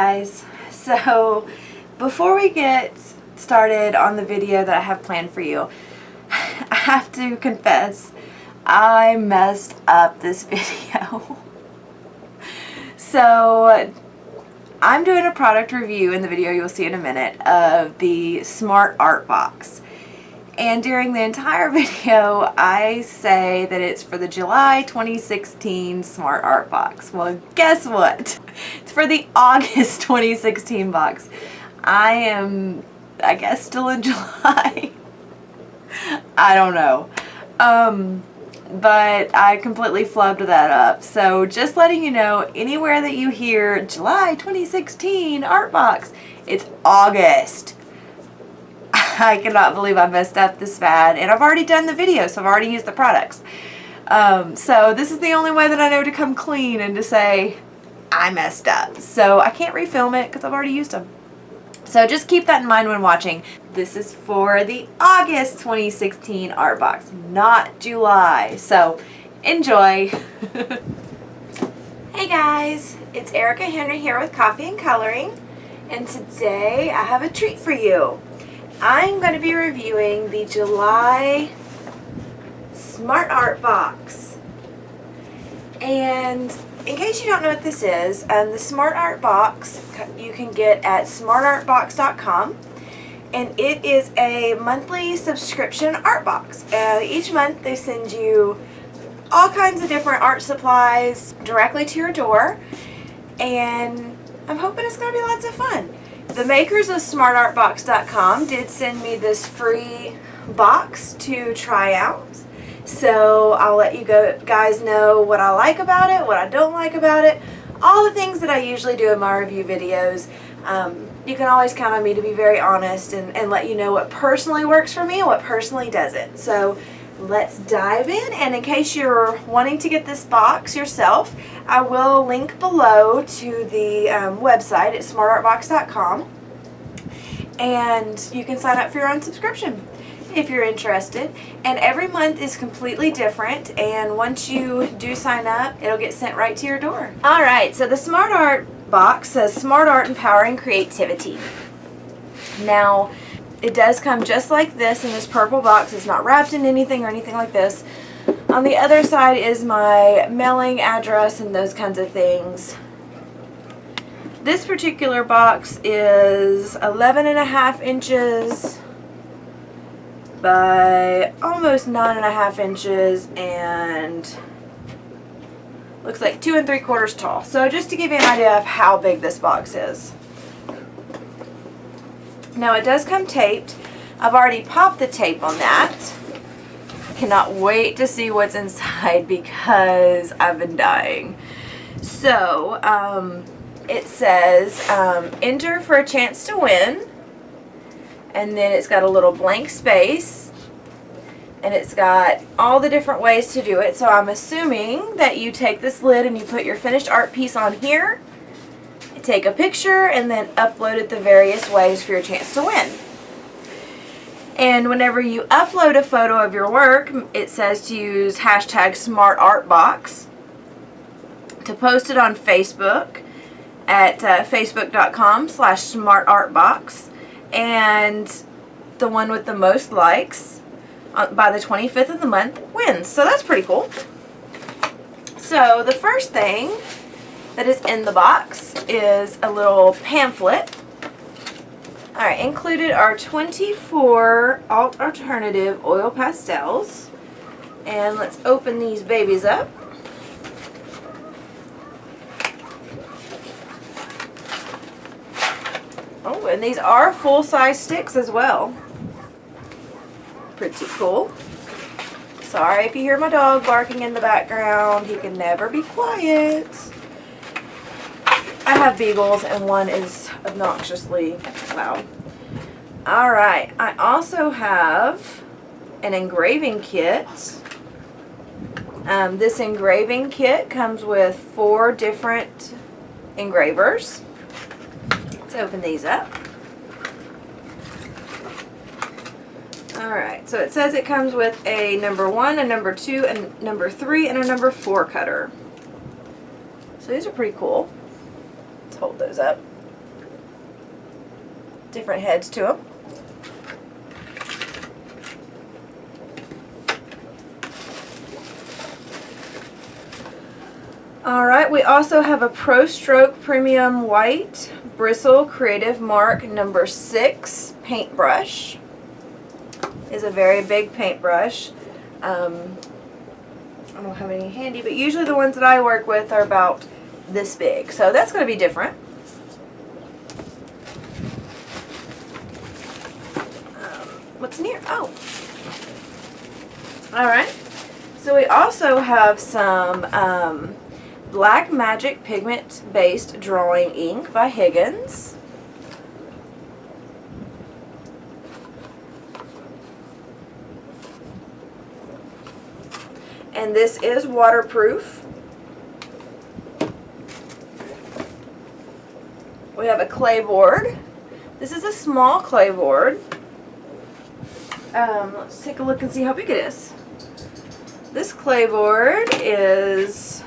guys, so before we get started on the video that I have planned for you, I have to confess I messed up this video. So I'm doing a product review in the video you'll see in a minute of the Smart Art Box. And during the entire video, I say that it's for the July 2016 Smart Art Box. Well, guess what? It's for the August 2016 box. I am, I guess, still in July. I don't know. But I completely flubbed that up. So just letting you know, anywhere that you hear July 2016 Art Box, it's August. I cannot believe I messed up this bad, and I've already done the video, so I've already used the products. So this is the only way that I know to come clean and to say I messed up. So I can't refilm it because I've already used them. So just keep that in mind when watching. This is for the August 2016 art box, not July. So enjoy. Hey guys, it's Erica Henry here with Coffee and Coloring, and today I have a treat for you. I'm going to be reviewing the July Smart Art Box. And in case you don't know what this is, the Smart Art Box you can get at smartartbox.com. And it is a monthly subscription art box. Each month they send you all kinds of different art supplies directly to your door. And I'm hoping it's going to be lots of fun. The makers of smartartbox.com did send me this free box to try out. So I'll let you guys know what I like about it, what I don't like about it, all the things that I usually do in my review videos. You can always count on me to be very honest and let you know what personally works for me and what personally doesn't. So let's dive in, and in case you're wanting to get this box yourself, I will link below to the website at smartartbox.com, and you can sign up for your own subscription if you're interested. And every month is completely different, and once you do sign up, it'll get sent right to your door. Alright, so the Smart Art Box says Smart Art Empowering Creativity. Now, it does come just like this in this purple box. It's not wrapped in anything or anything like this. On the other side is my mailing address and those kinds of things. This particular box is 11.5 inches by almost 9.5 inches and looks like 2 3/4 tall. So just to give you an idea of how big this box is. Now it does come taped. I've already popped the tape on that. Cannot wait to see what's inside because I've been dying. So it says enter for a chance to win, and then it's got a little blank space, and it's got all the different ways to do it. So I'm assuming that you take this lid and you put your finished art piece on here, take a picture, and then upload it the various ways for your chance to win. And whenever you upload a photo of your work, it says to use hashtag SmartArtBox, to post it on Facebook at facebook.com/SmartArtBox, and the one with the most likes by the 25th of the month wins. So that's pretty cool. So the first thing that is in the box is a little pamphlet. Alright, included are 24 alternative oil pastels. And let's open these babies up. Oh, and these are full-size sticks as well. Pretty cool. Sorry if you hear my dog barking in the background. He can never be quiet. I have beagles and one is obnoxiously loud. Alright, I also have an engraving kit. This engraving kit comes with 4 different engravers. Let's open these up. Alright, so it says it comes with a number 1, a number 2, a number 3, and a number 4 cutter. So these are pretty cool. Let's hold those up. different heads to them. Alright, we also have a Pro Stroke Premium White Bristle Creative Mark number 6 paintbrush. Is a very big paintbrush. I don't have any handy, but usually the ones that I work with are about this big. So that's going to be different. What's in here? Oh. Alright. So we also have some Black Magic pigment-based drawing ink by Higgins. And this is waterproof. We have a clay board. This is a small clay board. Let's take a look and see how big it is. This clay board is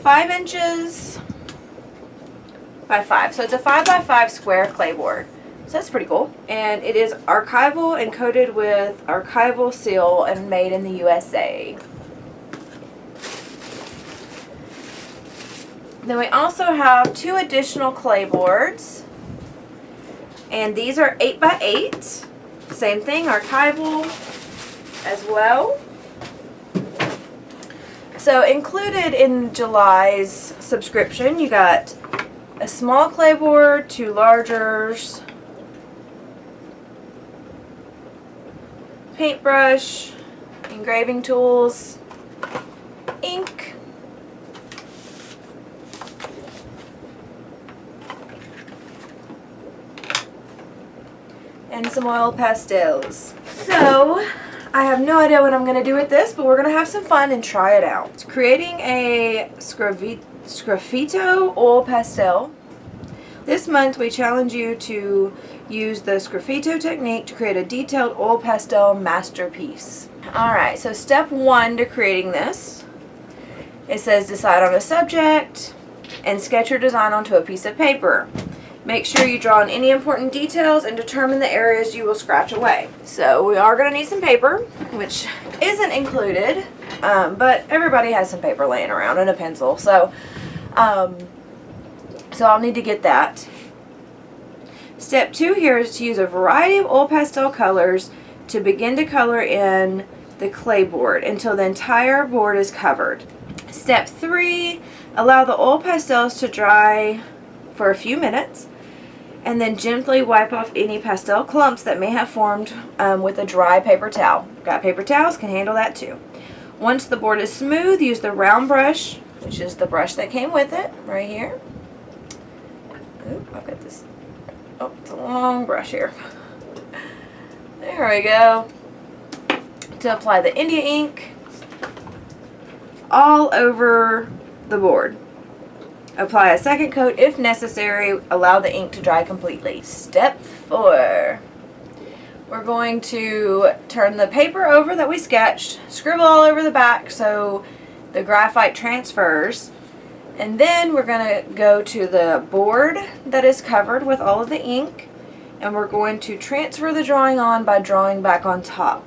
5 inches by 5. So it's a 5 by 5 square clay board. So that's pretty cool. And it is archival and coated with archival seal and made in the USA. Then we also have 2 additional clay boards. And these are 8 by 8. Same thing, archival as well. So included in July's subscription, you got a small clay board, 2 largers, paintbrush, engraving tools, ink, and some oil pastels. So I have no idea what I'm going to do with this, but we're going to have some fun and try it out. Creating a Sgraffito oil pastel. This month we challenge you to use the Sgraffito technique to create a detailed oil pastel masterpiece. Alright, so step 1 to creating this. It says decide on a subject and sketch your design onto a piece of paper. Make sure you draw on any important details and determine the areas you will scratch away. So we are going to need some paper, which isn't included, but everybody has some paper laying around and a pencil. So I'll need to get that. Step 2 here is to use a variety of oil pastel colors to begin to color in the clay board until the entire board is covered. Step 3, allow the oil pastels to dry for a few minutes and then gently wipe off any pastel clumps that may have formed with a dry paper towel. Got paper towels, can handle that too. Once the board is smooth, use the round brush, which is the brush that came with it, right here. Oop, I've got this. Oh, it's a long brush here. There we go. To apply the India ink all over the board. Apply a second coat if necessary. Allow the ink to dry completely. Step 4. We're going to turn the paper over that we sketched, scribble all over the back so the graphite transfers, and then we're going to go to the board that is covered with all of the ink, and we're going to transfer the drawing on by drawing back on top.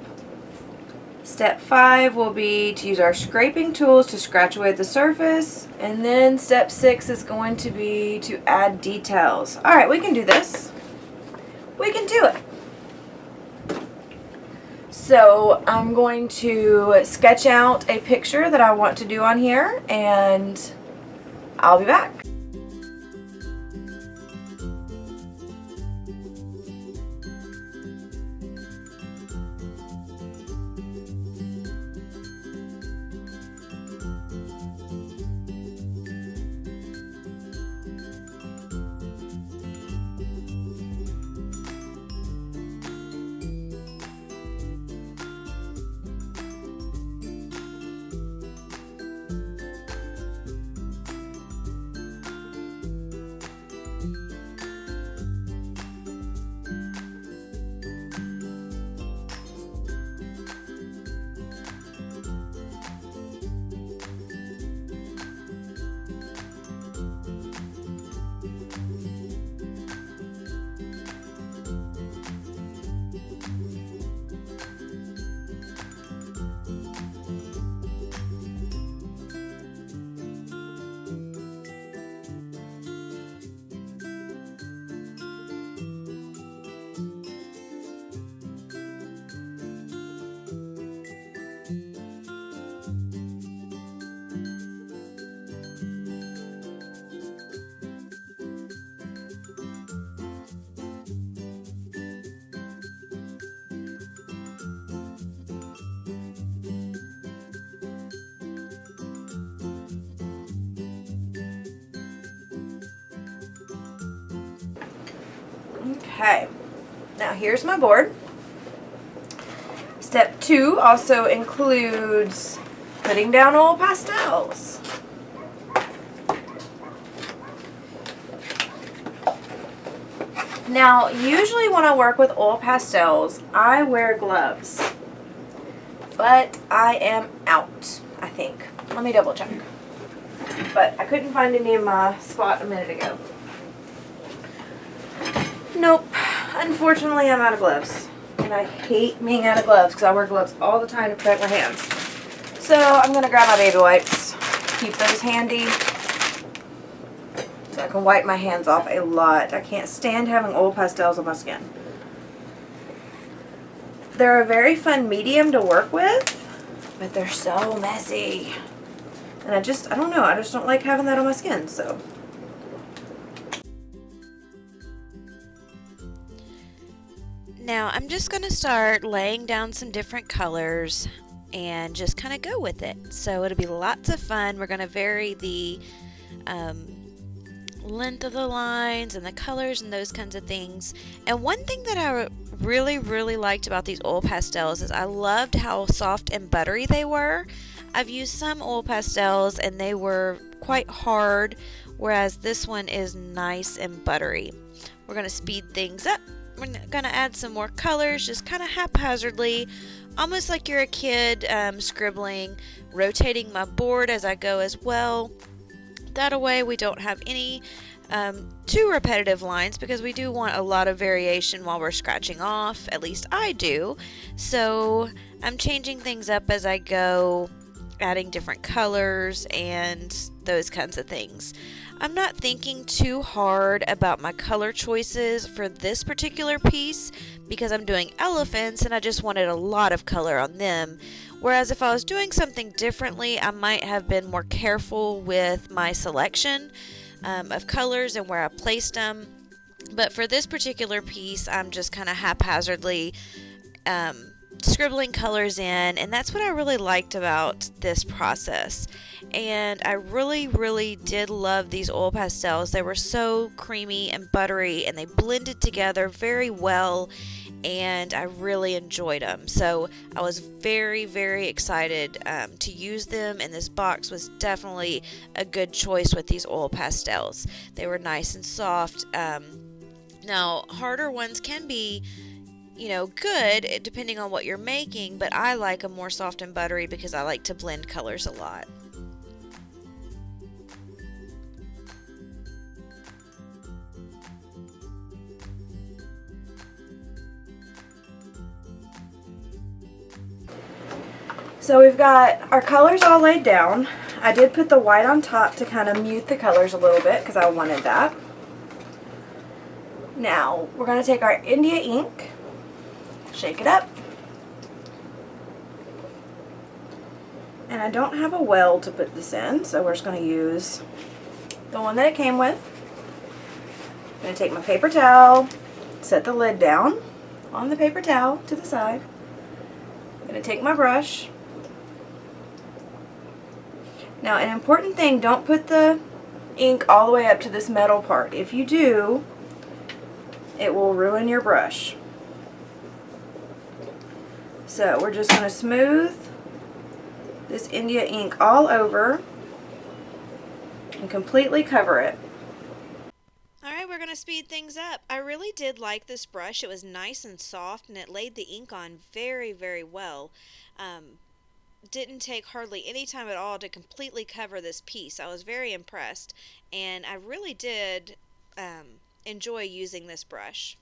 Step 5 will be to use our scraping tools to scratch away the surface, and then step 6 is going to be to add details. Alright, we can do this. We can do it. So I'm going to sketch out a picture that I want to do on here, and I'll be back. Okay, now here's my board. Step 2 also includes putting down oil pastels. Now, usually when I work with oil pastels, I wear gloves, but I am out, I think. Let me double check. But I couldn't find any in my spot a minute ago. Nope, unfortunately I'm out of gloves. And I hate being out of gloves because I wear gloves all the time to protect my hands. So I'm going to grab my baby wipes, keep those handy, so I can wipe my hands off a lot. I can't stand having oil pastels on my skin. They're a very fun medium to work with, but they're so messy. And I don't know, I just don't like having that on my skin, so. Now I'm just going to start laying down some different colors and just kind of go with it. So it'll be lots of fun. We're going to vary the length of the lines and the colors and those kinds of things. And one thing that I really liked about these oil pastels is I loved how soft and buttery they were. I've used some oil pastels and they were quite hard, whereas this one is nice and buttery. We're going to speed things up. We're going to add some more colors, just kind of haphazardly, almost like you're a kid scribbling, rotating my board as I go as well. That way we don't have any too repetitive lines, because we do want a lot of variation while we're scratching off, at least I do. So I'm changing things up as I go, adding different colors and those kinds of things. I'm not thinking too hard about my color choices for this particular piece because I'm doing elephants and I just wanted a lot of color on them. Whereas if I was doing something differently, I might have been more careful with my selection of colors and where I placed them. But for this particular piece, I'm just kind of haphazardly scribbling colors in, and that's what I really liked about this process. And I really did love these oil pastels. They were so creamy and buttery, and they blended together very well, and I really enjoyed them. So I was very excited to use them, and this box was definitely a good choice with these oil pastels. They were nice and soft. Now, harder ones can be good depending on what you're making, but I like them more soft and buttery because I like to blend colors a lot. So we've got our colors all laid down. I did put the white on top to kind of mute the colors a little bit because I wanted that. Now we're going to take our India ink, shake it up, and I don't have a well to put this in, so we're just going to use the one that it came with. I'm going to take my paper towel, set the lid down on the paper towel to the side. I'm going to take my brush. Now, an important thing, don't put the ink all the way up to this metal part. If you do, it will ruin your brush. So we're just going to smooth this India ink all over and completely cover it. Alright, we're going to speed things up. I really did like this brush. It was nice and soft, and it laid the ink on very well. Didn't take hardly any time at all to completely cover this piece. I was very impressed, and I really did enjoy using this brush.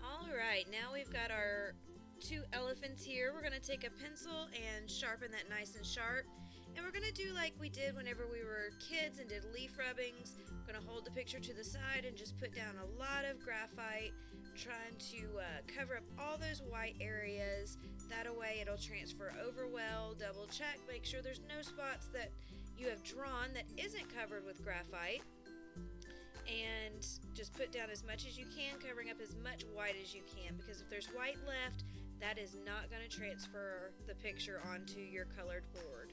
Alright, now we've got our two elephants here. We're going to take a pencil and sharpen that nice and sharp. And we're going to do like we did whenever we were kids and did leaf rubbings. We're going to hold the picture to the side and just put down a lot of graphite, trying to cover up all those white areas. That way it'll transfer over well. Double check, make sure there's no spots that you have drawn that isn't covered with graphite. And just put down as much as you can, covering up as much white as you can, because if there's white left, that is not going to transfer the picture onto your colored board.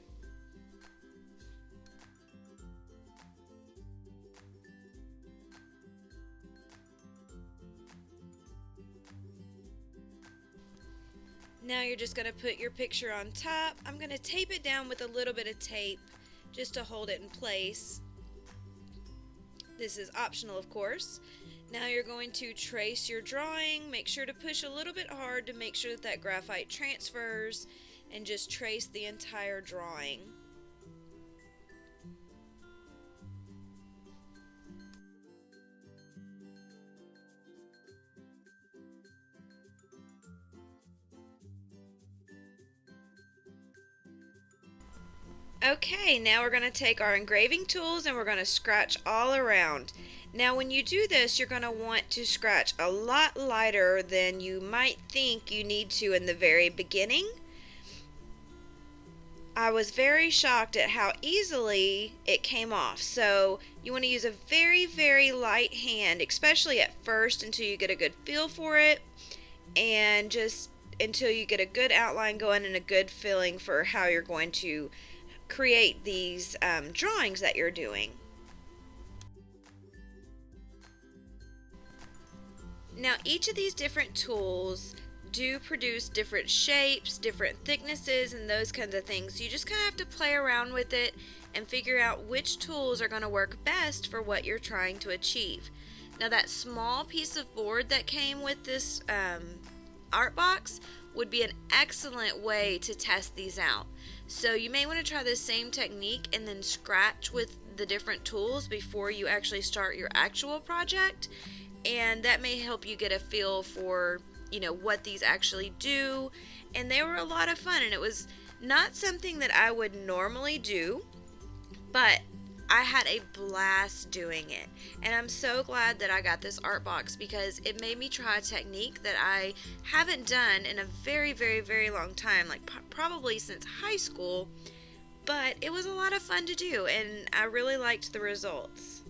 Now you're just going to put your picture on top. I'm going to tape it down with a little bit of tape just to hold it in place. This is optional, of course. Now you're going to trace your drawing. Make sure to push a little bit hard to make sure that that graphite transfers, and just trace the entire drawing. Okay, now we're going to take our engraving tools and we're going to scratch all around. Now when you do this, you're going to want to scratch a lot lighter than you might think you need to in the very beginning. I was very shocked at how easily it came off. So you want to use a very, very light hand, especially at first until you get a good feel for it, and just until you get a good outline going and a good feeling for how you're going to create these drawings that you're doing. Now each of these different tools do produce different shapes, different thicknesses, and those kinds of things. You just kind of have to play around with it and figure out which tools are going to work best for what you're trying to achieve. Now that small piece of board that came with this art box would be an excellent way to test these out. So you may want to try the same technique and then scratch with the different tools before you actually start your actual project, and that may help you get a feel for, you know, what these actually do. And they were a lot of fun, and it was not something that I would normally do, but I had a blast doing it. And I'm so glad that I got this art box, because it made me try a technique that I haven't done in a very, very, very long time, like probably since high school. But it was a lot of fun to do, and I really liked the results.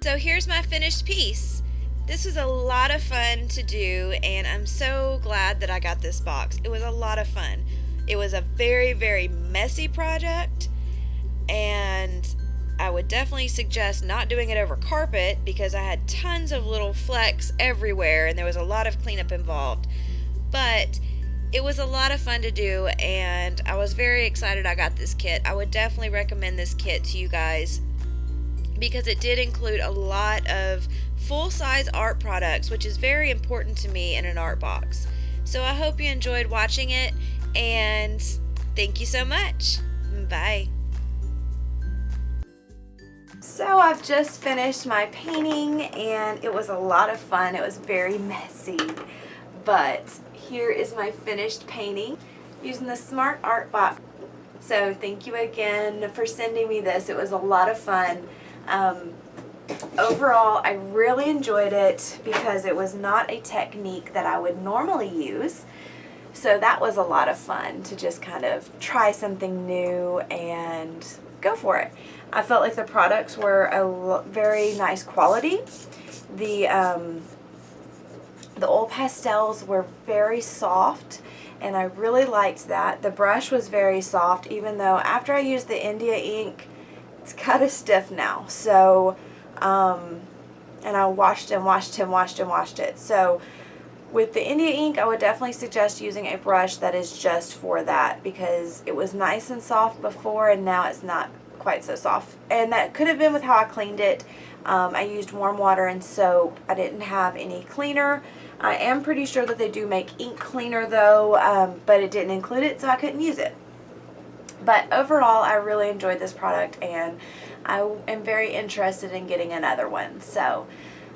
So here's my finished piece. This was a lot of fun to do, and I'm so glad that I got this box. It was a lot of fun. It was a very, very messy project, and I would definitely suggest not doing it over carpet, because I had tons of little flecks everywhere and there was a lot of cleanup involved. But it was a lot of fun to do, and I was very excited I got this kit. I would definitely recommend this kit to you guys, because it did include a lot of full-size art products, which is very important to me in an art box. So I hope you enjoyed watching it, and thank you so much. Bye. So I've just finished my painting, and it was a lot of fun. It was very messy, but here is my finished painting using the Smart Art Box. So thank you again for sending me this. It was a lot of fun. Overall, I really enjoyed it because it was not a technique that I would normally use. So that was a lot of fun to just kind of try something new and go for it. I felt like the products were a very nice quality. The oil pastels were very soft, and I really liked that. The brush was very soft, even though after I used the India ink, it's kind of stiff now. So, and I washed and washed and washed and washed it. So with the India ink, I would definitely suggest using a brush that is just for that, because it was nice and soft before and now it's not quite so soft. And that could have been with how I cleaned it. I used warm water and soap. I didn't have any cleaner. I am pretty sure that they do make ink cleaner though, but it didn't include it, so I couldn't use it. But overall, I really enjoyed this product, and I am very interested in getting another one. So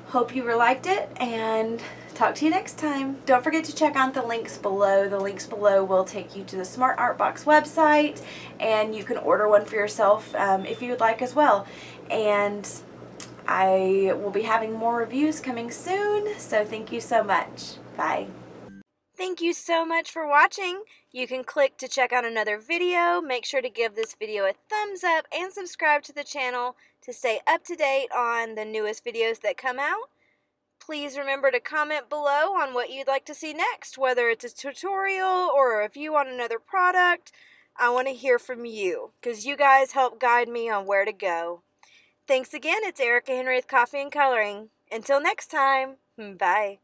hope you liked it, and talk to you next time. Don't forget to check out the links below. The links below will take you to the Smart Art Box website, and you can order one for yourself if you would like as well. And I will be having more reviews coming soon, so thank you so much. Bye. Thank you so much for watching. You can click to check out another video. Make sure to give this video a thumbs up and subscribe to the channel to stay up to date on the newest videos that come out. Please remember to comment below on what you'd like to see next, whether it's a tutorial or a review on another product. I want to hear from you because you guys help guide me on where to go. Thanks again. It's Erica Henry with Coffee and Coloring. Until next time, bye.